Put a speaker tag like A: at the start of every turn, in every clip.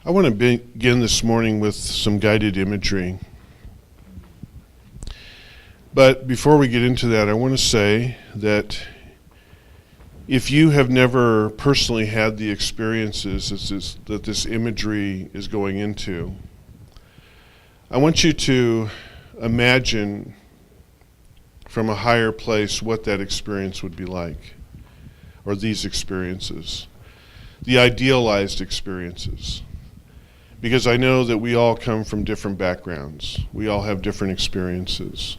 A: I want to begin this morning with some guided imagery. But before we get into that, I want to say that if you have never personally had the experiences that this imagery is going into, I want you to imagine from a higher place what that experience would be like, or these experiences, the idealized experiences. Because I know that we all come from different backgrounds. We all have different experiences.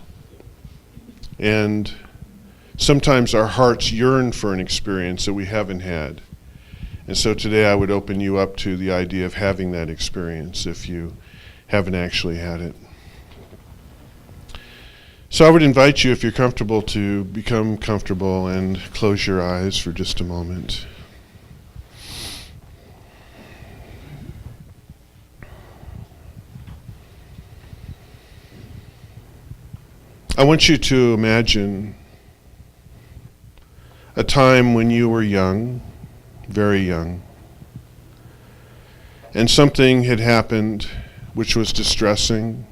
A: And sometimes our hearts yearn for an experience that we haven't had. And so today I would open you up to the idea of having that experience if you haven't actually had it. So I would invite you, if you're comfortable, to become comfortable and close your eyes for just a moment. I want you to imagine a time when you were young, very young, and something had happened which was distressing,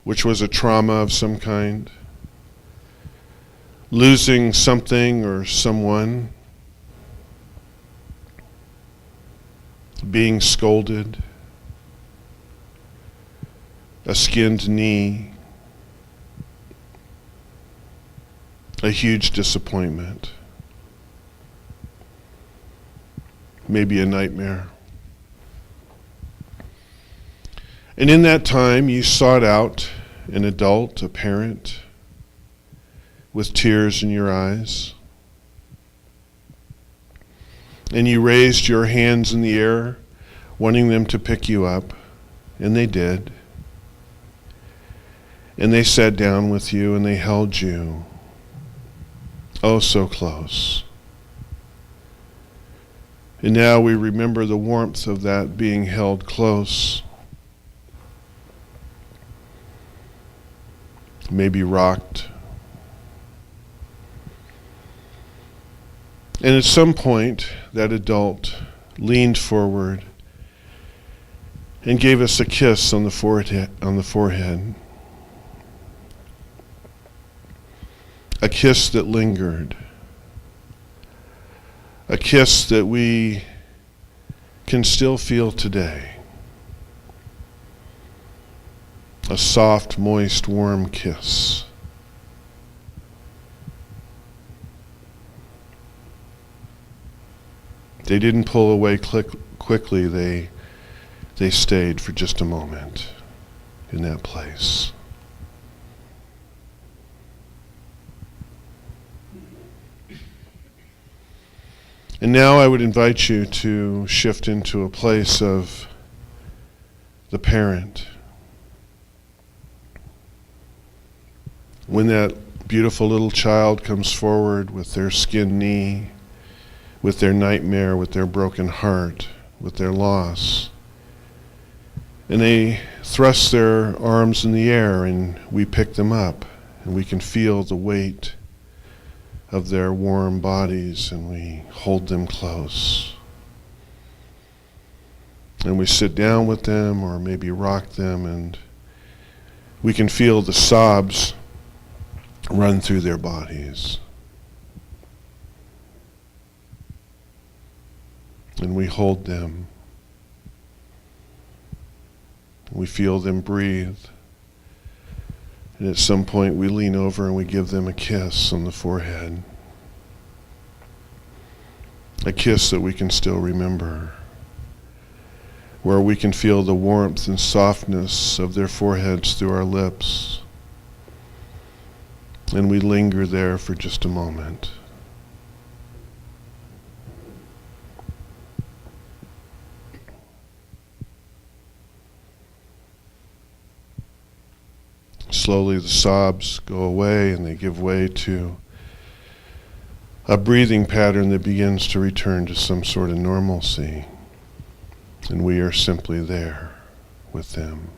A: which was a trauma of some kind, losing something or someone, being scolded, a skinned knee, a huge disappointment, maybe a nightmare. And in that time, you sought out an adult, a parent, with tears in your eyes. And you raised your hands in the air, wanting them to pick you up, and they did. And they sat down with you and they held you, oh so close. And now we remember the warmth of that being held close, maybe rocked. And at some point, that adult leaned forward and gave us a kiss on the forehead. A kiss that lingered. A kiss that we can still feel today. A soft, moist, warm kiss. They didn't pull away quickly. They stayed for just a moment in that place. And now I would invite you to shift into a place of the parent. When that beautiful little child comes forward with their skinned knee, with their nightmare, with their broken heart, with their loss, and they thrust their arms in the air and we pick them up and we can feel the weight of their warm bodies and we hold them close. And we sit down with them or maybe rock them and we can feel the sobs run through their bodies. And we hold them. We feel them breathe. And at some point we lean over and we give them a kiss on the forehead. A kiss that we can still remember. Where we can feel the warmth and softness of their foreheads through our lips. And we linger there for just a moment. Slowly the sobs go away and they give way to a breathing pattern that begins to return to some sort of normalcy. And we are simply there with them.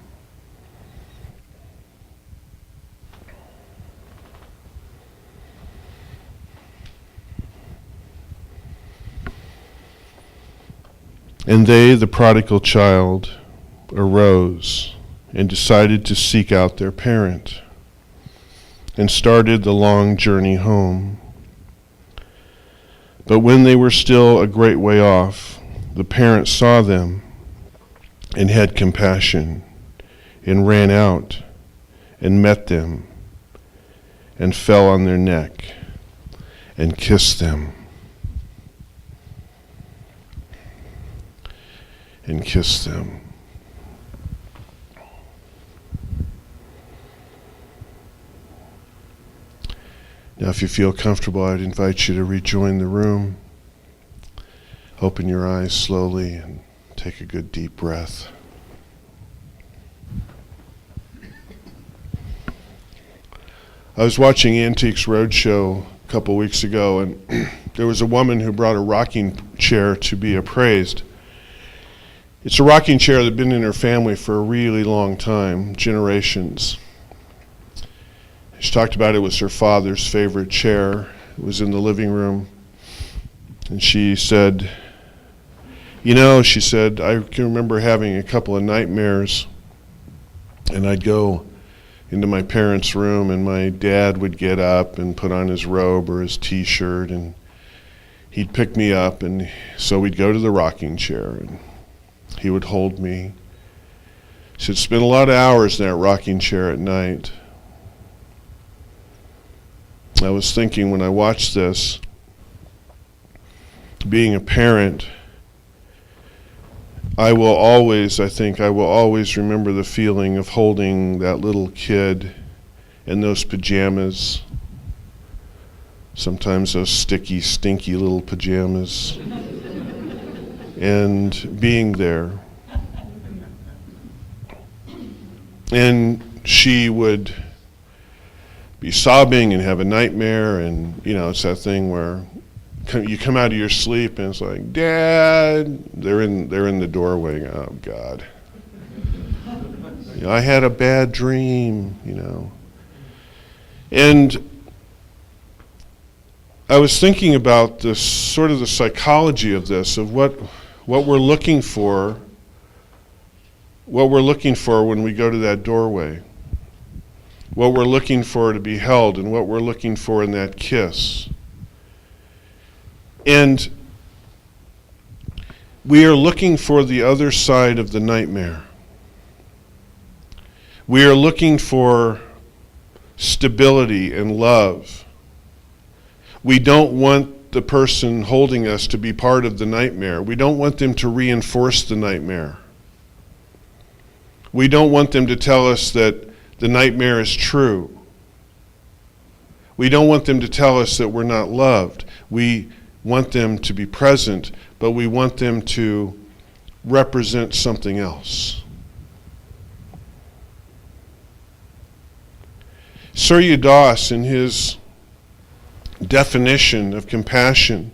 A: And they, the prodigal child, arose and decided to seek out their parent and started the long journey home. But when they were still a great way off, the parent saw them and had compassion and ran out and met them and fell on their neck and kissed them. And kissed them. Now, if you feel comfortable, I'd invite you to rejoin the room. Open your eyes slowly and take a good deep breath. I was watching Antiques Roadshow a couple weeks ago, and there was a woman who brought a rocking chair to be appraised. It's a rocking chair that had been in her family for a really long time, generations. She talked about it was her father's favorite chair. It was in the living room. And she said, she said, I can remember having a couple of nightmares, and I'd go into my parents' room, and my dad would get up and put on his robe or his t-shirt, and he'd pick me up, and so we'd go to the rocking chair, and he would hold me. She said, spend a lot of hours in that rocking chair at night. I was thinking when I watched this, being a parent, I think I will always remember the feeling of holding that little kid in those pajamas, sometimes those sticky, stinky little pajamas, and being there. And she would be sobbing and have a nightmare, and it's that thing where you come out of your sleep and it's like, Dad, they're in the doorway. Oh God, I had a bad dream, And I was thinking about this sort of the psychology of this, of what we're looking for, when we go to that doorway. What we're looking for to be held, and what we're looking for in that kiss. And we are looking for the other side of the nightmare. We are looking for stability and love. We don't want the person holding us to be part of the nightmare. We don't want them to reinforce the nightmare. We don't want them to tell us that the nightmare is true. We don't want them to tell us that we're not loved. We want them to be present, but we want them to represent something else. Surya Das, in his definition of compassion,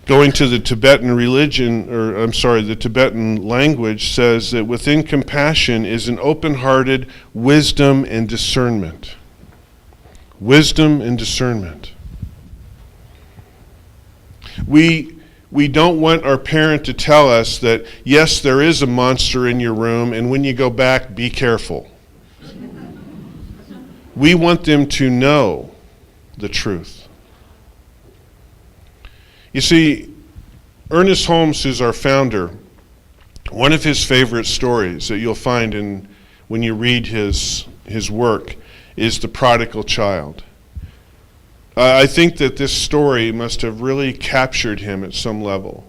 A: going to the Tibetan the Tibetan language, says that within compassion is an open-hearted wisdom and discernment. Wisdom and discernment. We don't want our parent to tell us that, yes, there is a monster in your room, and when you go back, be careful. We want them to know the truth. You see, Ernest Holmes, who's our founder, one of his favorite stories that you'll find when you read his work is the prodigal child. I think that this story must have really captured him at some level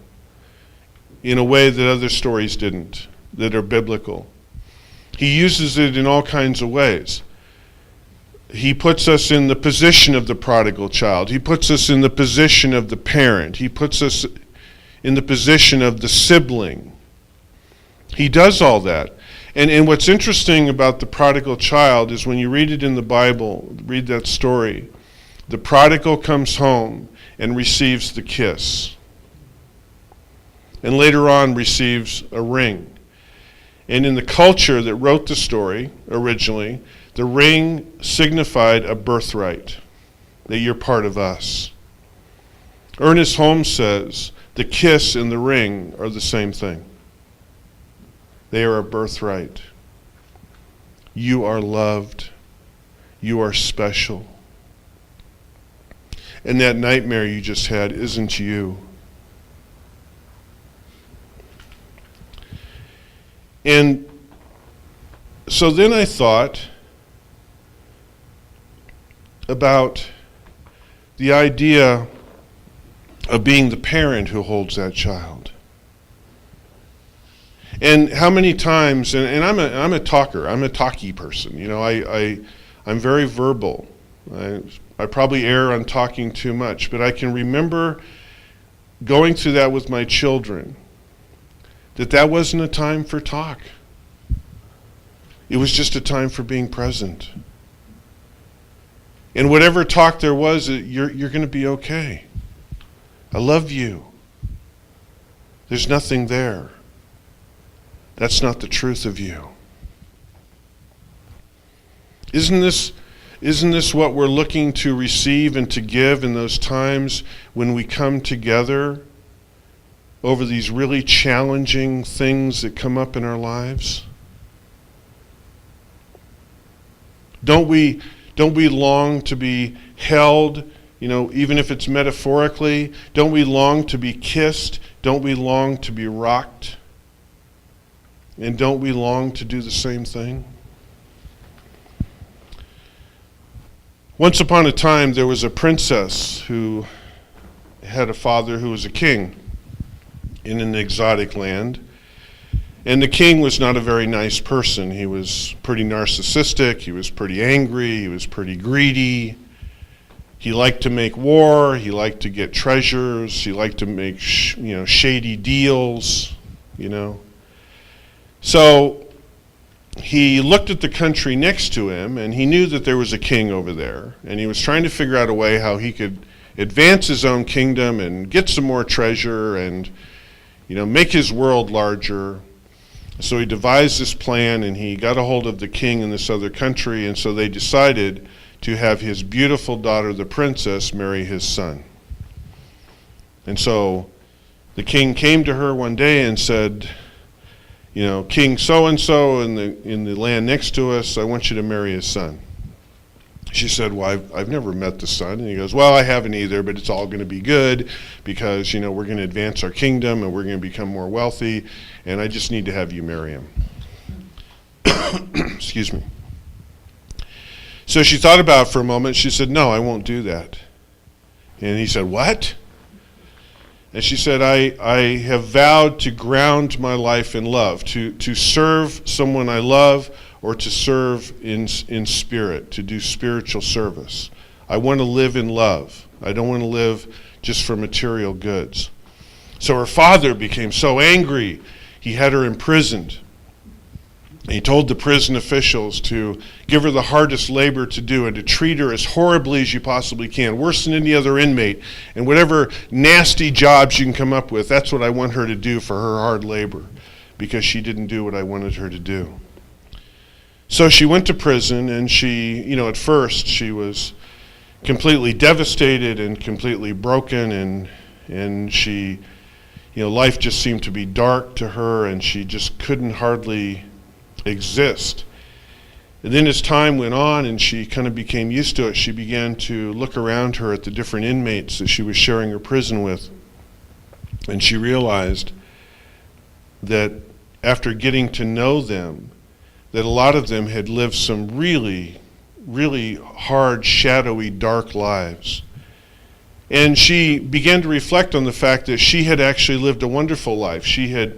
A: in a way that other stories didn't, that are biblical. He uses it in all kinds of ways. He puts us in the position of the prodigal child. He puts us in the position of the parent. He puts us in the position of the sibling. He does all that. And what's interesting about the prodigal child is when you read it in the Bible, read that story, the prodigal comes home and receives the kiss. And later on receives a ring. And in the culture that wrote the story originally, the ring signified a birthright, that you're part of us. Ernest Holmes says The kiss and the ring are the same thing. They are a birthright. You are loved. You are special. And that nightmare you just had isn't you. And so then I thought about the idea of being the parent who holds that child. And how many times, and I'm a talker, I'm a talky person, I'm very verbal. I probably err on talking too much, but I can remember going through that with my children, that wasn't a time for talk. It was just a time for being present. And whatever talk there was, you're going to be okay. I love you. There's nothing there. That's not the truth of you. Isn't this what we're looking to receive and to give in those times when we come together over these really challenging things that come up in our lives? Don't we long to be held, even if it's metaphorically? Don't we long to be kissed? Don't we long to be rocked? And don't we long to do the same thing? Once upon a time, there was a princess who had a father who was a king in an exotic land. And the king was not a very nice person. He was pretty narcissistic. He was pretty angry. He was pretty greedy. He liked to make war. He liked to get treasures. He liked to make shady deals. So he looked at the country next to him, and he knew that there was a king over there, and he was trying to figure out a way how he could advance his own kingdom and get some more treasure and make his world larger. So he devised this plan, and he got a hold of the king in this other country, and so they decided to have his beautiful daughter, the princess, marry his son. And so the king came to her one day and said, King so-and-so in the land next to us, I want you to marry his son. She said, well, I've never met the son. And he goes, well, I haven't either, but it's all going to be good because, we're going to advance our kingdom and we're going to become more wealthy, and I just need to have you marry him. Excuse me. So she thought about it for a moment. She said, no, I won't do that. And he said, what? And she said, I have vowed to ground my life in love, to serve someone I love, or to serve in spirit, to do spiritual service. I want to live in love. I don't want to live just for material goods. So her father became so angry, he had her imprisoned. He told the prison officials to give her the hardest labor to do and to treat her as horribly as you possibly can, worse than any other inmate. And whatever nasty jobs you can come up with, that's what I want her to do for her hard labor, because she didn't do what I wanted her to do. So she went to prison, and she, at first she was completely devastated and completely broken, and she, life just seemed to be dark to her, and she just couldn't hardly exist. And then as time went on and she kind of became used to it, she began to look around her at the different inmates that she was sharing her prison with, and she realized that after getting to know them, that a lot of them had lived some really, really hard, shadowy, dark lives. And she began to reflect on the fact that she had actually lived a wonderful life. She had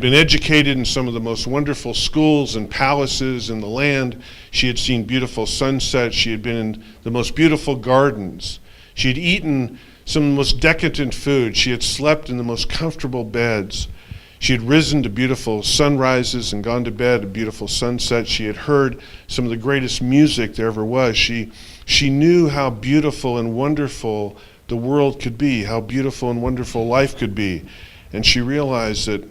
A: been educated in some of the most wonderful schools and palaces in the land. She had seen beautiful sunsets. She had been in the most beautiful gardens. She had eaten some of the most decadent food. She had slept in the most comfortable beds. She had risen to beautiful sunrises and gone to bed at beautiful sunsets. She had heard some of the greatest music there ever was. She knew how beautiful and wonderful the world could be, how beautiful and wonderful life could be. And she realized that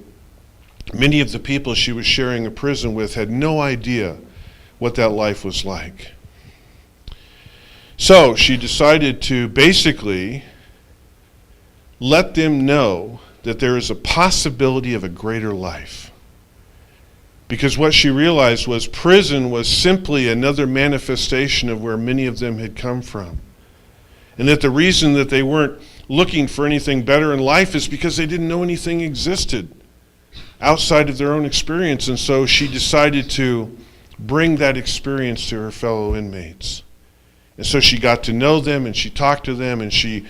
A: many of the people she was sharing a prison with had no idea what that life was like. So she decided to basically let them know that there is a possibility of a greater life. Because what she realized was prison was simply another manifestation of where many of them had come from. And that the reason that they weren't looking for anything better in life is because they didn't know anything existed outside of their own experience. And so she decided to bring that experience to her fellow inmates. And so she got to know them, and she talked to them, and she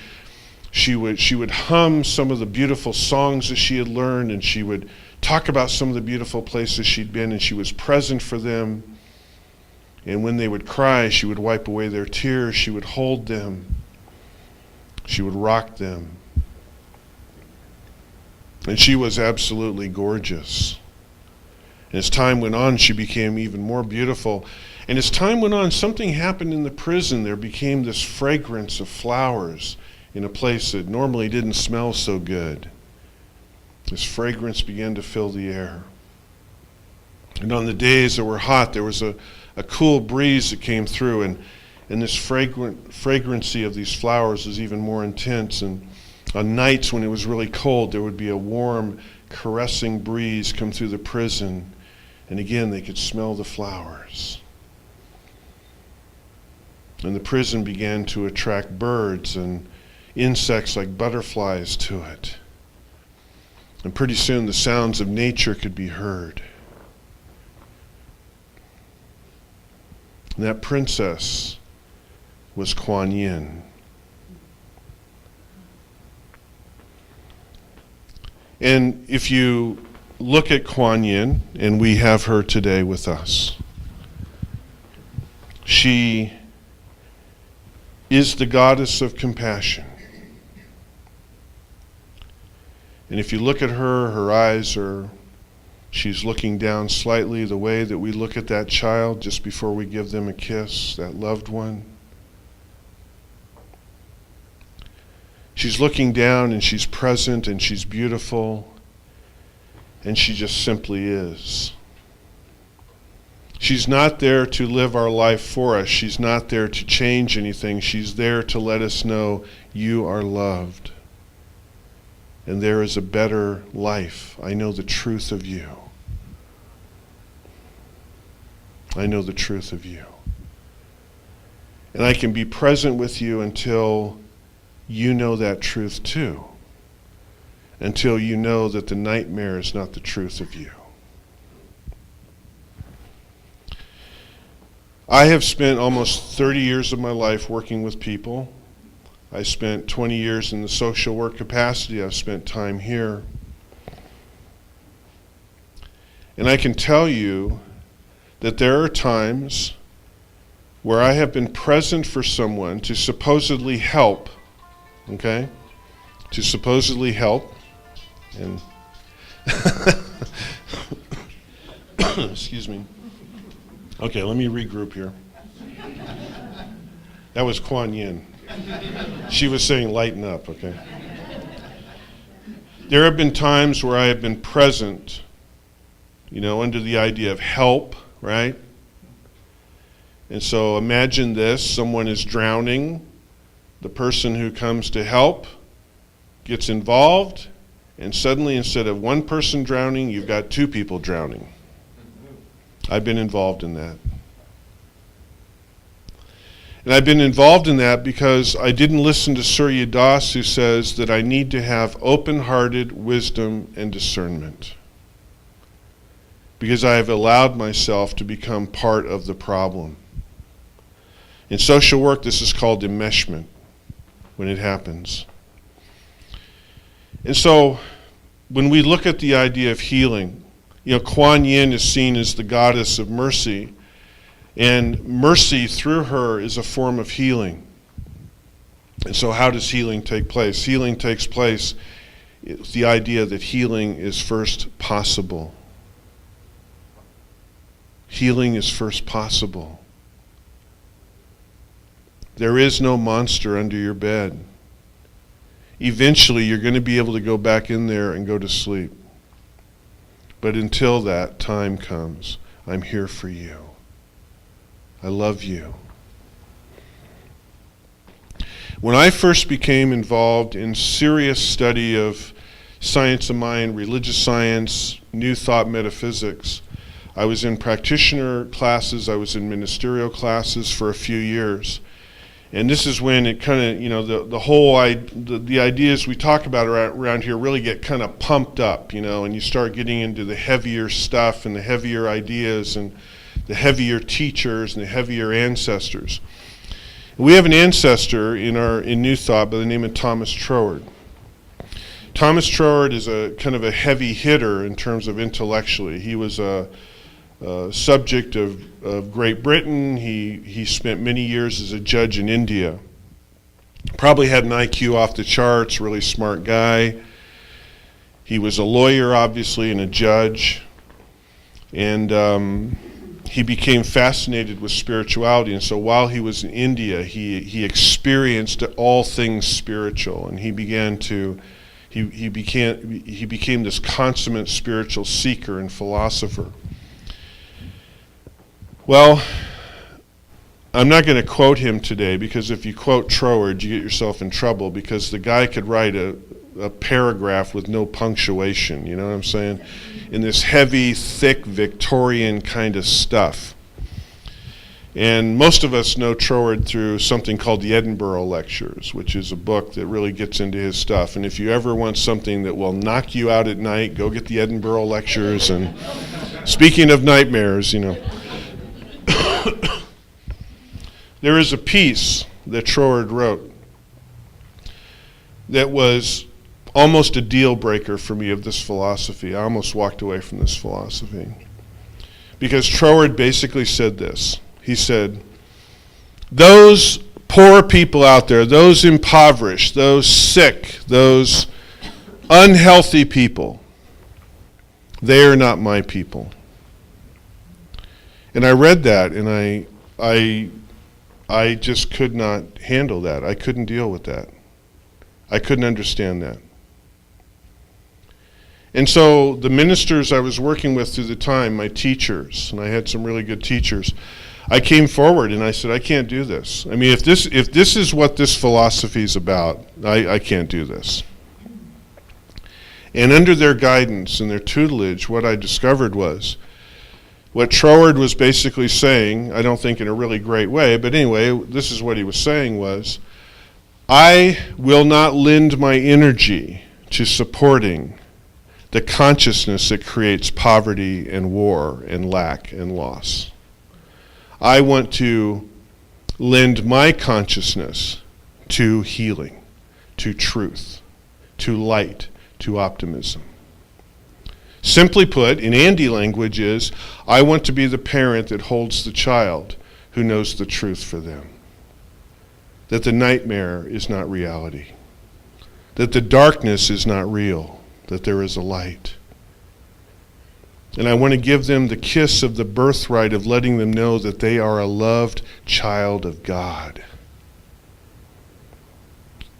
A: would hum some of the beautiful songs that she had learned, and she would talk about some of the beautiful places she'd been, and she was present for them. And when they would cry, she would wipe away their tears. She would hold them. She would rock them. And she was absolutely gorgeous. And as time went on, she became even more beautiful. And as time went on, something happened in the prison. There became this fragrance of flowers in a place that normally didn't smell so good. This fragrance began to fill the air. And on the days that were hot, there was a cool breeze that came through, and this fragrancy of these flowers was even more intense. And on nights when it was really cold, there would be a warm, caressing breeze come through the prison, and again they could smell the flowers. And the prison began to attract birds and insects like butterflies to it. And pretty soon the sounds of nature could be heard. And that princess was Kuan Yin. And if you look at Kuan Yin, and we have her today with us, she is the goddess of compassion. And if you look at her, her eyes are, she's looking down slightly the way that we look at that child just before we give them a kiss, that loved one. She's looking down, and she's present, and she's beautiful, and she just simply is. She's not there to live our life for us. She's not there to change anything. She's there to let us know you are loved. And there is a better life. I know the truth of you. I know the truth of you. And I can be present with you until you know that truth too. Until you know that the nightmare is not the truth of you. I have spent almost 30 years of my life working with people. I spent 20 years in the social work capacity. I've spent time here. And I can tell you that there are times where I have been present for someone to supposedly help, okay? To supposedly help. And excuse me. Okay, let me regroup here. That was Kuan Yin. She was saying, lighten up, okay? There have been times where I have been present, under the idea of help, right? And so imagine this, someone is drowning, the person who comes to help gets involved, and suddenly instead of one person drowning, you've got two people drowning. I've been involved in that. And I've been involved in that because I didn't listen to Surya Das, who says that I need to have open-hearted wisdom and discernment. Because I have allowed myself to become part of the problem. In social work, this is called enmeshment when it happens. And so, when we look at the idea of healing, Kuan Yin is seen as the goddess of mercy. And mercy through her is a form of healing. And so how does healing take place? Healing takes place, it's the idea that healing is first possible. Healing is first possible. There is no monster under your bed. Eventually you're going to be able to go back in there and go to sleep. But until that time comes, I'm here for you. I love you. When I first became involved in serious study of science of mind, religious science, New Thought metaphysics, I was in practitioner classes, I was in ministerial classes for a few years. And this is when it kind of, the ideas we talk about around here really get kind of pumped up, and you start getting into the heavier stuff and the heavier ideas and the heavier teachers and the heavier ancestors. We have an ancestor in New Thought by the name of Thomas Troward. Thomas Troward is a kind of a heavy hitter in terms of intellectually. He was a subject of Great Britain. He spent many years as a judge in India. Probably had an IQ off the charts, really smart guy. He was a lawyer, obviously, and a judge. And he became fascinated with spirituality. And so while he was in India, he experienced all things spiritual. And he became this consummate spiritual seeker and philosopher. Well, I'm not going to quote him today, because if you quote Troward, you get yourself in trouble, because the guy could write a paragraph with no punctuation, you know what I'm saying? In this heavy, thick, Victorian kind of stuff. And most of us know Troward through something called the Edinburgh Lectures, which is a book that really gets into his stuff. And if you ever want something that will knock you out at night, go get the Edinburgh Lectures. And speaking of nightmares, there is a piece that Troward wrote that was almost a deal breaker for me of this philosophy. I almost walked away from this philosophy. Because Troward basically said this. He said, those poor people out there, those impoverished, those sick, those unhealthy people, they are not my people. And I read that, and I just could not handle that. I couldn't deal with that. I couldn't understand that. And so the ministers I was working with through the time, my teachers, and I had some really good teachers, I came forward and I said, I can't do this. I mean, if this is what this philosophy is about, I can't do this. And under their guidance and their tutelage, what I discovered was, what Troward was basically saying, I don't think in a really great way, but anyway, this is what he was saying was, I will not lend my energy to supporting the consciousness that creates poverty and war and lack and loss. I want to lend my consciousness to healing, to truth, to light, to optimism. Simply put, in Andy language is, I want to be the parent that holds the child who knows the truth for them. That the nightmare is not reality. That the darkness is not real. That there is a light. And I want to give them the kiss of the birthright of letting them know that they are a loved child of God.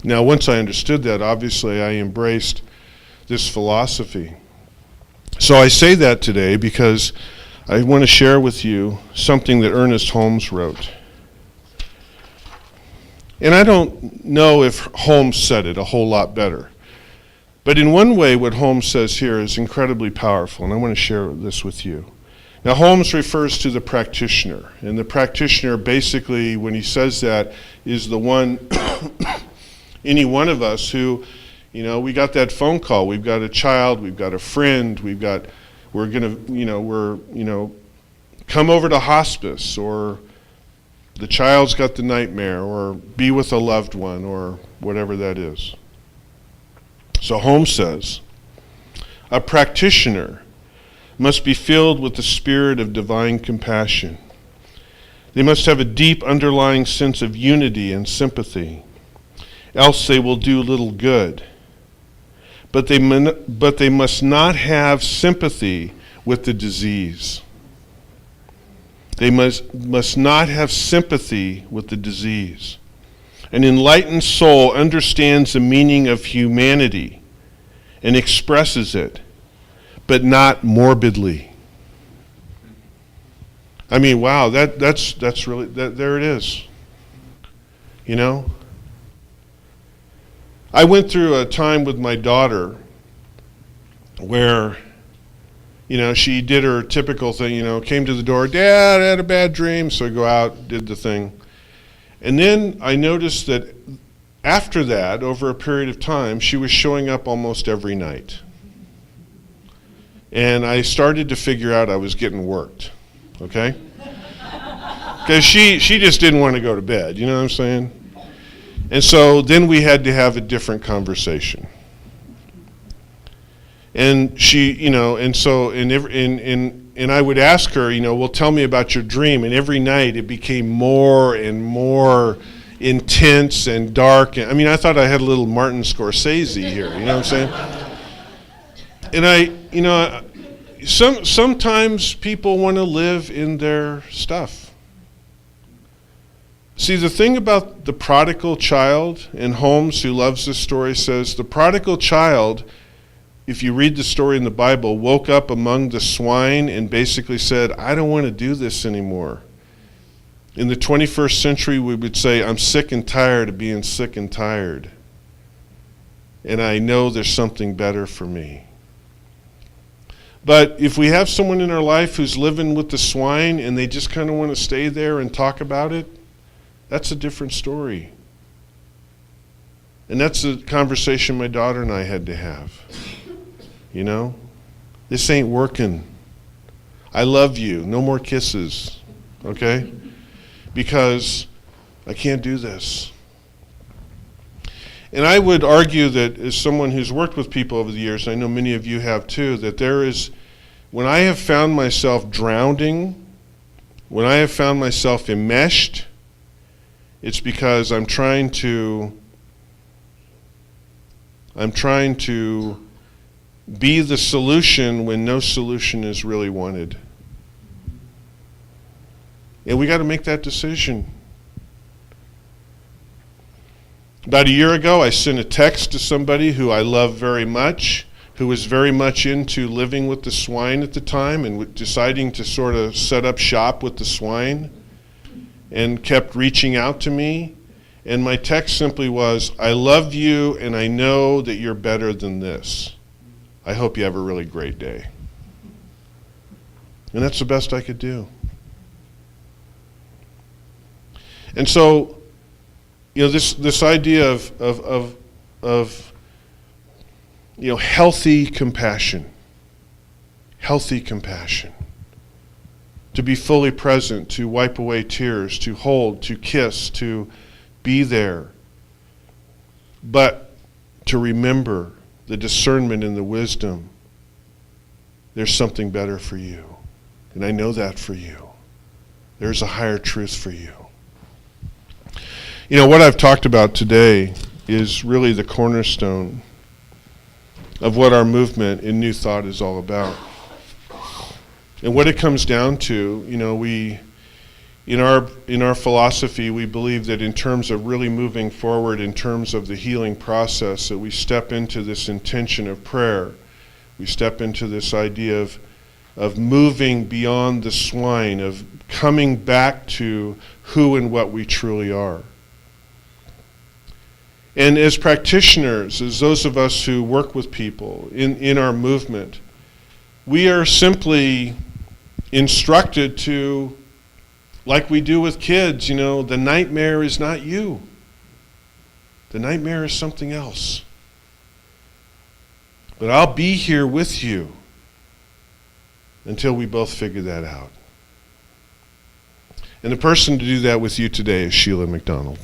A: Now, once I understood that, obviously I embraced this philosophy. So I say that today because I want to share with you something that Ernest Holmes wrote. And I don't know if Holmes said it a whole lot better. But in one way, what Holmes says here is incredibly powerful, and I want to share this with you. Now, Holmes refers to the practitioner, and the practitioner basically, when he says that, is the one, any one of us who, we got that phone call, we've got a child, we've got a friend, we're gonna, come over to hospice, or the child's got the nightmare, or be with a loved one, or whatever that is. So Holmes says, a practitioner must be filled with the spirit of divine compassion. They must have a deep underlying sense of unity and sympathy, else they will do little good. But they must not have sympathy with the disease. They must not have sympathy with the disease. An enlightened soul understands the meaning of humanity and expresses it, but not morbidly. I mean, wow, that's really, there it is. I went through a time with my daughter where, she did her typical thing, came to the door, Dad, I had a bad dream. So I go out, did the thing. And then I noticed that after that, over a period of time, she was showing up almost every night. And I started to figure out I was getting worked, okay? Because she just didn't want to go to bed, you know what I'm saying? And so then we had to have a different conversation. And she, and I would ask her, well, tell me about your dream. And every night it became more and more intense and dark. I thought I had a little Martin Scorsese here, you know what I'm saying? And sometimes people want to live in their stuff. See, the thing about the prodigal child, and Holmes, who loves this story, says the prodigal child, if you read the story in the Bible, woke up among the swine and basically said, I don't want to do this anymore. In the 21st century, we would say, I'm sick and tired of being sick and tired. And I know there's something better for me. But if we have someone in our life who's living with the swine and they just kind of want to stay there and talk about it, that's a different story. And that's the conversation my daughter and I had to have. This ain't working. I love you. No more kisses. Okay? Because I can't do this. And I would argue that as someone who's worked with people over the years, I know many of you have too, that when I have found myself drowning, when I have found myself enmeshed, it's because I'm trying to be the solution when no solution is really wanted. And we got to make that decision. About a year ago, I sent a text to somebody who I love very much, who was very much into living with the swine at the time and deciding to sort of set up shop with the swine, and kept reaching out to me. And my text simply was, I love you and I know that you're better than this. I hope you have a really great day. And that's the best I could do. And so, this idea of healthy compassion. To be fully present, to wipe away tears, to hold, to kiss, to be there. But to remember the discernment and the wisdom. There's something better for you. And I know that for you. There's a higher truth for you. What I've talked about today is really the cornerstone of what our movement in New Thought is all about. And what it comes down to, we, in our philosophy, we believe that in terms of really moving forward, in terms of the healing process, that we step into this intention of prayer. We step into this idea of moving beyond the swine, of coming back to who and what we truly are. And as practitioners, as those of us who work with people in our movement, we are simply instructed to, like we do with kids, the nightmare is not you. The nightmare is something else. But I'll be here with you until we both figure that out. And the person to do that with you today is Sheila McDonald.